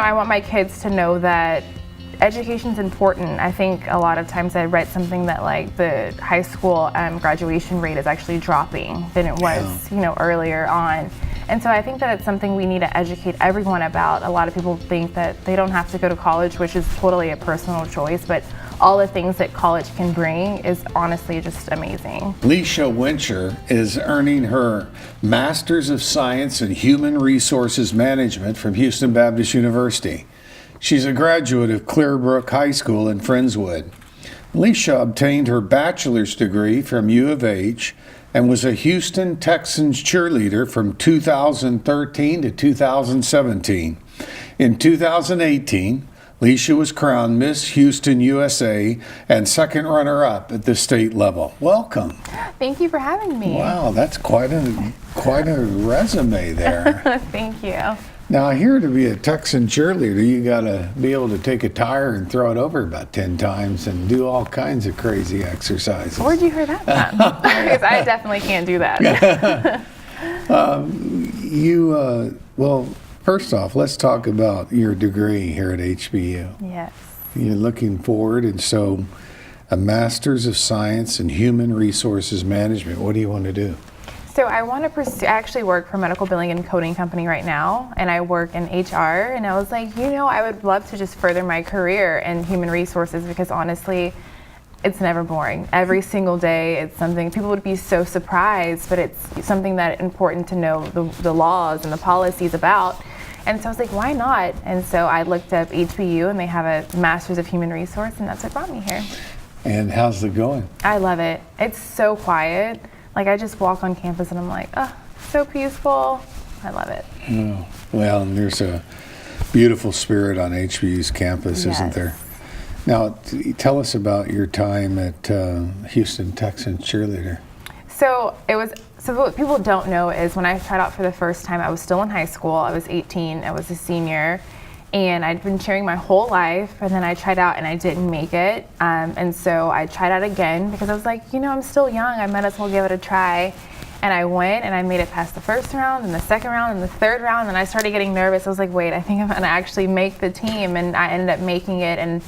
I want my kids to know that education is important. I think a lot of times I read something that like the high school graduation rate is actually dropping than it was, earlier on. And so I think that it's something we need to educate everyone about. A lot of people think that they don't have to go to college, which is totally a personal choice, but all the things that college can bring is honestly just amazing. Lesha Wincher is earning her Master's of Science in Human Resources Management from Houston Baptist University. She's a graduate of Clear Brook High School in Friendswood. Lesha obtained her bachelor's degree from U of H and was a Houston Texans cheerleader from 2013 to 2017. In 2018, Lesha was crowned Miss Houston USA and second runner-up at the state level. Welcome. Thank you for having me. Wow, that's quite a resume there. Thank you. Now, here to be a Texan cheerleader, you got to be able to take a tire and throw it over about 10 times and do all kinds of crazy exercises. Where'd you hear that from? Because I definitely can't do that. Well, first off, let's talk about your degree here at HBU. Yes. You're looking forward, and so a Master's of Science in Human Resources Management. What do you want to do? So I want to pursue, I actually work for a medical billing and coding company right now, and I work in HR, and I was like, I would love to just further my career in human resources because honestly, it's never boring. Every single day, it's something, people would be so surprised, but it's something that important to know the laws and the policies about. And so I was like, why not? And so I looked up HBU, and they have a Master's of Human Resource, and that's what brought me here. And how's it going? I love it. It's so quiet. Like I just walk on campus and I'm like, oh, so peaceful. I love it. Oh, well, and there's a beautiful spirit on HBU's campus, Yes. isn't there? Now, tell us about your time at Houston Texans cheerleader. So what people don't know is when I tried out for the first time, I was still in high school. I was 18, I was a senior, and I'd been cheering my whole life, and then I tried out and I didn't make it. And so I tried out again because I was like, I'm still young, I might as well give it a try. And I went and I made it past the first round and the second round and the third round, and I started getting nervous. I was like, wait, I think I'm gonna actually make the team, and I ended up making it. And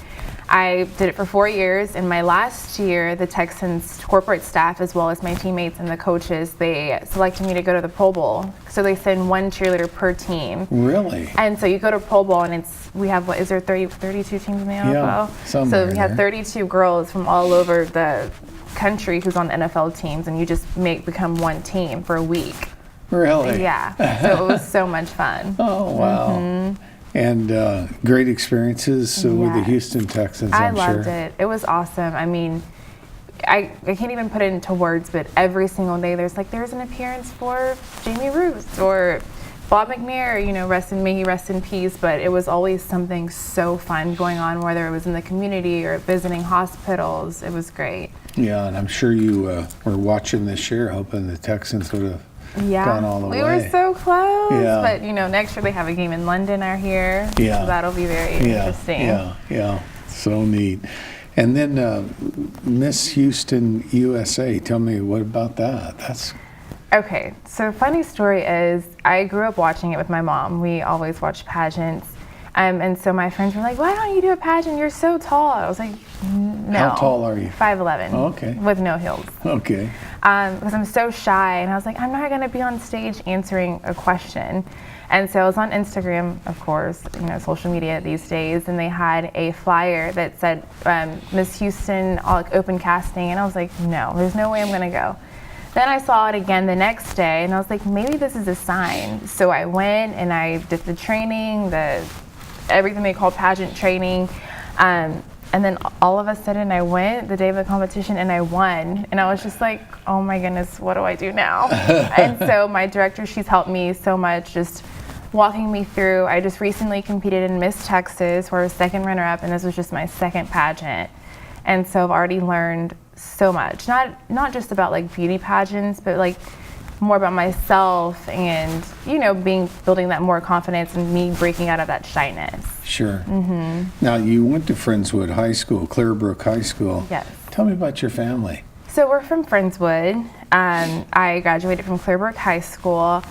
I did it for 4 years. In my last year, the Texans corporate staff, as well as my teammates and the coaches, they selected me to go to the Pro Bowl. So they send one cheerleader per team. Really? And so you go to Pro Bowl, and we have, is there 32 teams in the NFL? Yeah, so we have 32 girls from all over the country who's on the NFL teams, and you just become one team for a week. Really? Yeah. So it was so much fun. Oh, wow. Mm-hmm. And great experiences with the Houston Texans, I'm sure. I loved it. It was awesome. I mean, I can't even put it into words, but every single day there's an appearance for Jamie Ruth or Bob McNair, may he rest in peace, but it was always something so fun going on, whether it was in the community or visiting hospitals. It was great. Yeah, and I'm sure you were watching this year, hoping the Texans would have gone all the way. We were so close, yeah. But next year they have a game in London here, yeah. So that'll be very interesting. Yeah, so neat. And then Miss Houston USA, tell me, what about that? Okay, so funny story is I grew up watching it with my mom. We always watched pageants. And so my friends were like, why don't you do a pageant? You're so tall. I was like, no. How tall are you? 5'11". Oh, okay. With no heels. Okay. Because I'm so shy, and I was like, I'm not gonna be on stage answering a question. And so I was on Instagram, of course, social media these days, and they had a flyer that said Miss Houston open casting, and I was like, no, there's no way I'm gonna go. Then I saw it again the next day, and I was like, maybe this is a sign. So I went and I did the training, everything they call pageant training. And then all of a sudden I went the day of the competition and I won. And I was just like, oh my goodness, what do I do now? And so my director, she's helped me so much, just walking me through. I just recently competed in Miss Texas, where I was second runner-up, and this was just my second pageant. And so I've already learned so much, not just about beauty pageants, but more about myself and building that more confidence and me breaking out of that shyness. Sure. Mm-hmm. Now you went to Friendswood High School, Clear Brook High School. Yes. Tell me about your family. So we're from Friendswood. I graduated from Clear Brook High School,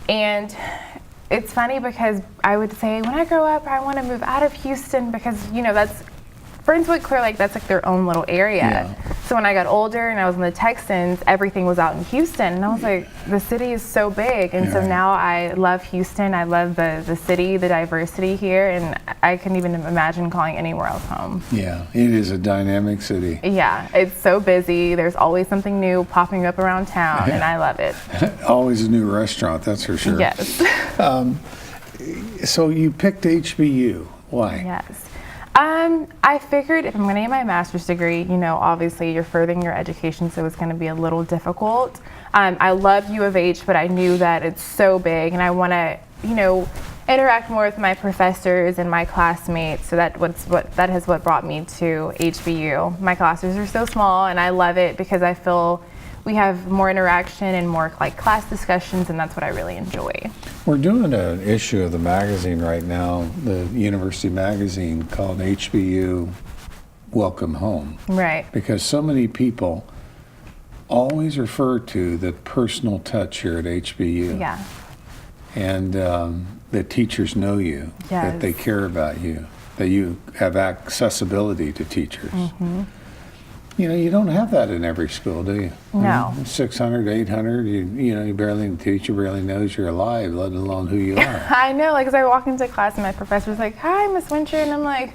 and it's funny because I would say when I grow up, I want to move out of Houston because, that's Friendswood, Clear Lake, that's like their own little area. Yeah. So when I got older and I was in the Texans, everything was out in Houston. And I was like, the city is so big. And so now I love Houston. I love the city, the diversity here. And I couldn't even imagine calling anywhere else home. Yeah, it is a dynamic city. Yeah, it's so busy. There's always something new popping up around town, and I love it. Always a new restaurant, that's for sure. Yes. So you picked HBU. Why? Yes. I figured if I'm going to get my master's degree, obviously you're furthering your education, so it's going to be a little difficult. I love U of H, but I knew that it's so big, and I want to, interact more with my professors and my classmates. So that is what brought me to HBU. My classes are so small, and I love it because I feel we have more interaction and more like class discussions, and that's what I really enjoy. We're doing an issue of the magazine right now, the university magazine called HBU Welcome Home. Right. Because so many people always refer to the personal touch here at HBU. Yeah. And that teachers know you, that they care about you, that you have accessibility to teachers. Mm-hmm. You don't have that in every school, do you? No. 600, 800, you barely, the teacher barely knows you're alive, let alone who you are. I know, like, 'cause I walk into class and my professor's like, "Hi, Miss Wincher," and I'm like,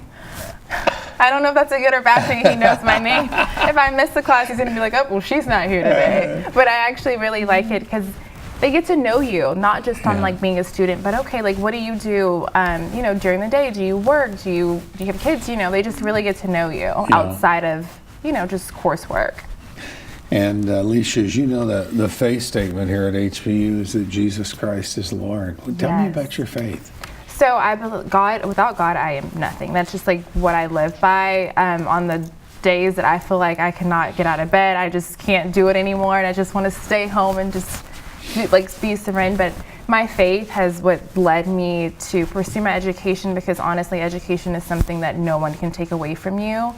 I don't know if that's a good or bad thing. He knows my name. If I miss the class, he's gonna be like, "Oh, well, she's not here today." But I actually really like it because they get to know you, not just on like being a student, but okay, like what do you do, during the day? Do you work? Do you have kids? They just really get to know you outside of, just coursework. And Lesha, as you know, the faith statement here at HBU is that Jesus Christ is Lord. Well, tell me about your faith. So I believe God. Without God, I am nothing. That's just like what I live by. On the days that I feel like I cannot get out of bed, I just can't do it anymore, and I just want to stay home and just be serene. But my faith has what led me to pursue my education, because honestly, education is something that no one can take away from you.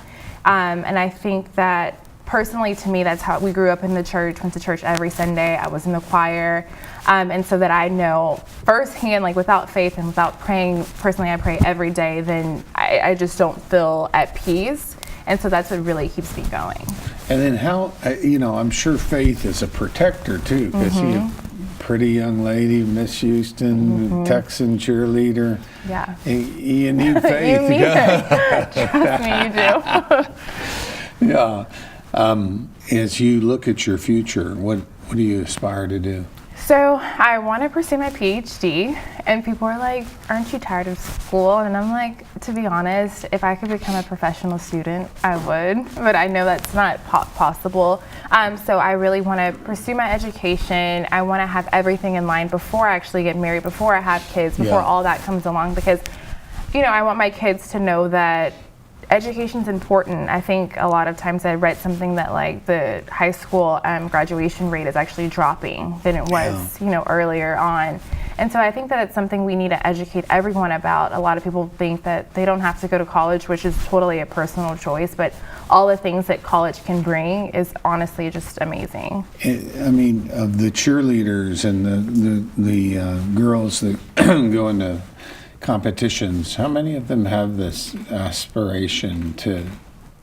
And I think that personally, to me, that's how we grew up in the church, went to church every Sunday. I was in the choir. And so that I know firsthand, like without faith and without praying, personally I pray every day, then I just don't feel at peace. And so that's what really keeps me going. And then how, I'm sure faith is a protector too, because you're a pretty young lady, Miss Houston, Texan cheerleader. Yeah. You need faith. You need it. Trust me, you do. Yeah. As you look at your future, what do you aspire to do? So I want to pursue my PhD, and people are like, "Aren't you tired of school?" And I'm like, to be honest, if I could become a professional student, I would, but I know that's not possible. So I really want to pursue my education. I want to have everything in line before I actually get married, before I have kids, before all that comes along, because, I want my kids to know that education's important. I think a lot of times I read something that like the high school graduation rate is actually dropping than it was, earlier on. And so I think that it's something we need to educate everyone about. A lot of people think that they don't have to go to college, which is totally a personal choice, but all the things that college can bring is honestly just amazing. I mean, of the cheerleaders and the girls that go into competitions, how many of them have this aspiration to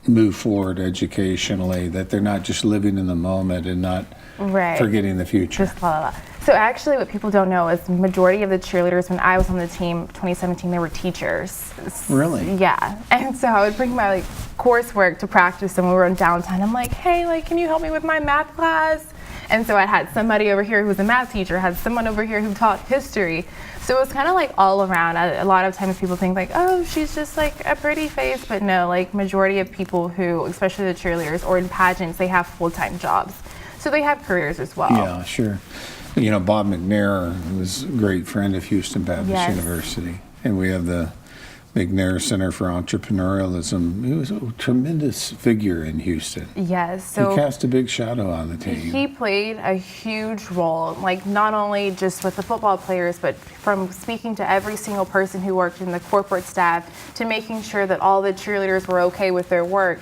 move forward educationally, that they're not just living in the moment and not forgetting the future? Just blah, blah, blah. So actually what people don't know is the majority of the cheerleaders, when I was on the team 2017, they were teachers. Really? Yeah. And so I would bring my coursework to practice, and we were in downtown. I'm like, "Hey, can you help me with my math class?" And so I had somebody over here who was a math teacher, had someone over here who taught history. So it was kind of like all around. A lot of times people think like, "Oh, she's just like a pretty face," but no, like majority of people who, especially the cheerleaders or in pageants, they have full-time jobs. So they have careers as well. Yeah, sure. Bob McNair was a great friend of Houston Baptist University. And we have the McNair Center for Entrepreneurialism. He was a tremendous figure in Houston. Yes. So he cast a big shadow on the team. He played a huge role, like not only just with the football players, but from speaking to every single person who worked in the corporate staff to making sure that all the cheerleaders were okay with their work.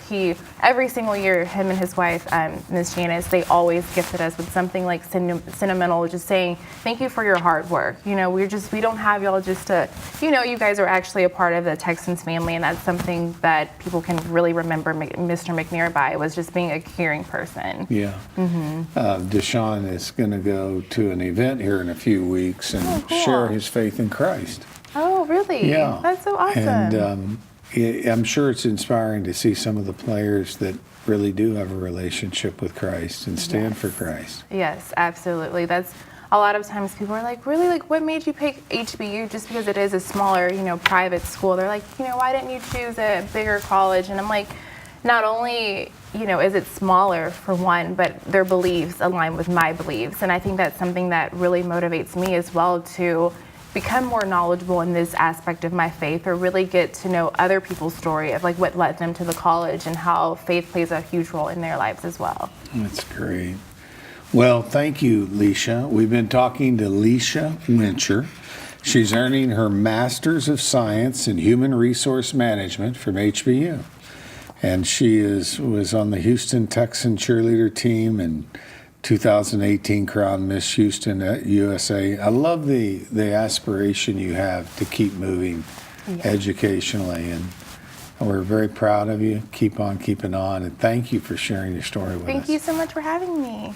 Every single year, him and his wife, Ms. Janice, they always gifted us with something like sentimental, just saying, thank you for your hard work. You know, we don't have y'all just to, you know, you guys are actually a part of the Texans family, and that's something that people can really remember Mr. McNair by, was just being a caring person. Yeah. Deshaun is going to go to an event here in a few weeks and share his faith in Christ. Oh, really? Yeah. That's so awesome. And I'm sure it's inspiring to see some of the players that really do have a relationship with Christ and stand for Christ. Yes, absolutely. That's a lot of times people are like, really, like, what made you pick HBU? Just because it is a smaller, you know, private school. They're like, you know, why didn't you choose a bigger college? And I'm like, not only, you know, is it smaller for one, but their beliefs align with my beliefs. And I think that's something that really motivates me as well to become more knowledgeable in this aspect of my faith, or really get to know other people's story of like what led them to the college and how faith plays a huge role in their lives as well. That's great. Well, thank you, Lesha. We've been talking to Lesha Wincher. She's earning her Master's of Science in Human Resource Management from HBU. And she was on the Houston Texans cheerleader team and 2018 crowned Miss Houston USA. I love the aspiration you have to keep moving educationally, and we're very proud of you. Keep on keeping on, and thank you for sharing your story with us. Thank you so much for having me.